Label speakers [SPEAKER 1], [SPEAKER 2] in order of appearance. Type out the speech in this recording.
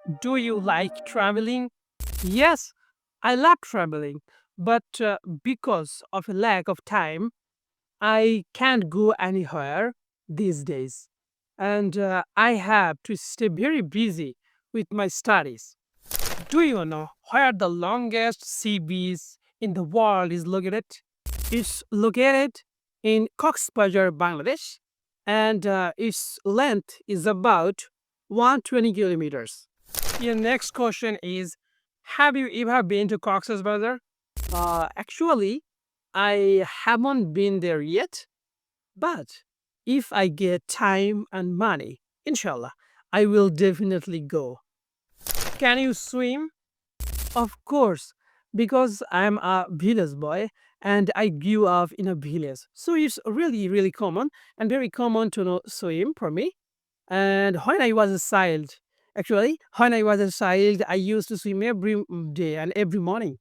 [SPEAKER 1] Do you like traveling? Yes, I love traveling, but because of a lack of time, I can't go anywhere these days. And I have to stay very busy with my studies. Do you know where the longest sea beach in the world is located? It's located in Cox's Bazar, Bangladesh, and its length is about 120 kilometers. Your next question is, have you ever been to Cox's Bazar? Actually, I haven't been there yet, but if I get time and money, inshallah, I will definitely go. Can you swim? Of course, because I'm a village boy and I grew up in a village. So it's really, really common and very common to know swim for me. And when I was a child, actually, when I was a child, I used to swim every day and every morning.